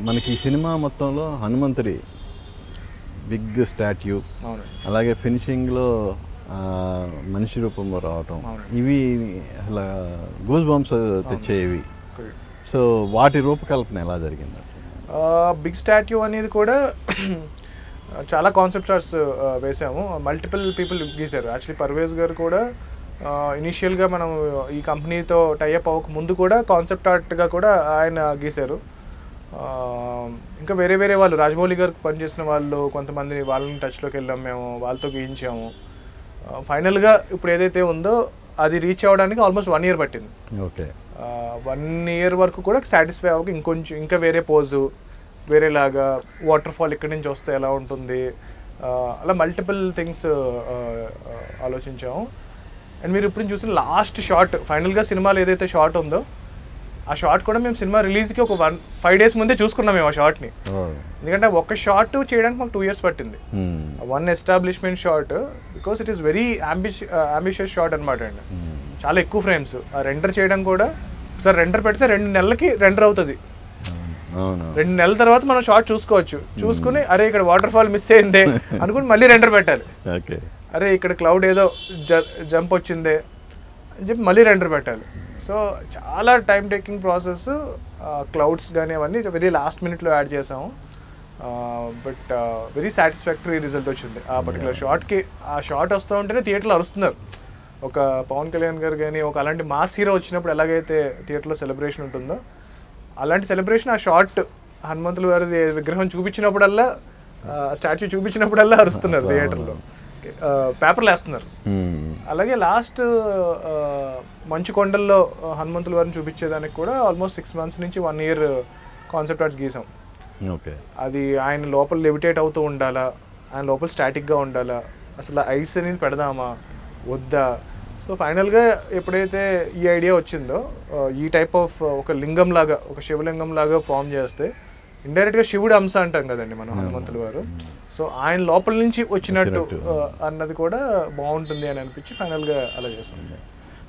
మనకి ఈ సినిమా మొత్తంలో హనుమంతుడి బిగ్ స్టాట్యూ, అలాగే ఫినిషింగ్లో మనిషి రూపంలో రావటం, ఇవి అసలు గూస్ బంప్స్ తెచ్చేవి. సో వాటి రూపకల్పన ఎలా జరిగింది? బిగ్ స్టాట్యూ అనేది కూడా చాలా కాన్సెప్ట్ ఆర్ట్స్ వేసాము. మల్టిపుల్ పీపుల్ గీశారు. యాక్చువల్లీ పర్వేజ్ గారు కూడా ఇనీషియల్గా మనం ఈ కంపెనీతో టైఅప్ అవ్వక ముందు కూడా కాన్సెప్ట్ ఆర్ట్గా కూడా ఆయన గీశారు. ఇంకా వేరే వేరే వాళ్ళు రాజమౌళి గారికి పనిచేసిన వాళ్ళు కొంతమంది వాళ్ళని టచ్లోకి వెళ్ళాము, మేము వాళ్ళతో గీయించాము. ఫైనల్గా ఇప్పుడు ఏదైతే ఉందో అది రీచ్ అవ్వడానికి ఆల్మోస్ట్ 1 year పట్టింది. ఓకే, 1 year వరకు కూడా సాటిస్ఫై అవ్వక ఇంకా వేరే పోజు, వేరేలాగా వాటర్ ఫాల్ ఇక్కడి నుంచి వస్తే ఎలా ఉంటుంది, అలా మల్టిపుల్ థింగ్స్ ఆలోచించాము. అండ్ మీరు ఇప్పుడు చూసిన లాస్ట్ షాట్, ఫైనల్గా సినిమాలో ఏదైతే షాట్ ఉందో ఆ షాట్ కూడా మేము సినిమా రిలీజ్కి ఒక 5 days ముందే చూసుకున్నాం మేము ఆ షాట్ని. ఎందుకంటే ఒక్క షాట్ చేయడానికి మాకు 2 years పట్టింది. 1 establishment shot, because it is very ambitious shot అనమాట అండి. చాలా ఎక్కువ ఫ్రేమ్స్. ఆ రెండర్ చేయడం కూడా ఒకసారి రెండర్ పెడితే 2 నెలలకి రెండర్ అవుతుంది. 2 నెలల తర్వాత మనం షాట్ చూసుకోవచ్చు. చూసుకుని అరే ఇక్కడ వాటర్ ఫాల్ మిస్ అయిందే అనుకుని మళ్ళీ రెండర్ పెట్టాలి. అరే ఇక్కడ క్లౌడ్ ఏదో జంప్ వచ్చిందే అని చెప్పి మళ్ళీ రెండర్ పెట్టాలి. సో చాలా టైం టేకింగ్ ప్రాసెస్. క్లౌడ్స్ కానీ అవన్నీ వెరీ లాస్ట్ మినిట్లో యాడ్ చేసాము. బట్ వెరీ సాటిస్ఫాక్టరీ రిజల్ట్ వచ్చింది ఆ పర్టికులర్ షాట్కి. ఆ షాట్ వస్తూ ఉంటేనే థియేటర్లో అరుస్తున్నారు. ఒక పవన్ కళ్యాణ్ గారు కానీ ఒక అలాంటి మాస్ హీరో వచ్చినప్పుడు ఎలాగైతే థియేటర్లో సెలబ్రేషన్ ఉంటుందో అలాంటి సెలబ్రేషన్ ఆ షాట్ హనుమంతుల వారి విగ్రహం చూపించినప్పుడల్లా, స్టాచ్యూ చూపించినప్పుడల్లా అరుస్తున్నారు థియేటర్లో, పేపర్లు వేస్తున్నారు. అలాగే లాస్ట్ మంచు కొండల్లో హనుమంతుల వారిని చూపించేదానికి కూడా ఆల్మోస్ట్ 6 months నుంచి 1 year కాన్సెప్ట్ ఆర్ట్స్ గీసాం. అది ఆయన లోపల లెవిటేట్ అవుతూ ఉండాలా, ఆయన లోపల స్టాటిక్గా ఉండాలా, అసలు ఐస్ అనేది పెడదామా వద్దా. సో ఫైనల్గా ఎప్పుడైతే ఈ ఐడియా వచ్చిందో ఈ టైప్ ఆఫ్ ఒక లింగం లాగా, ఒక శివలింగం లాగా ఫామ్ చేస్తే ఇండైరెక్ట్గా శివుడు అంశ అంటాం కదండి మనం హనుమంతుల వారు. సో ఆయన లోపల నుంచి వచ్చినట్టు అన్నది కూడా బాగుంటుంది అని అనిపించి ఫైనల్గా అలా చేస్తాం.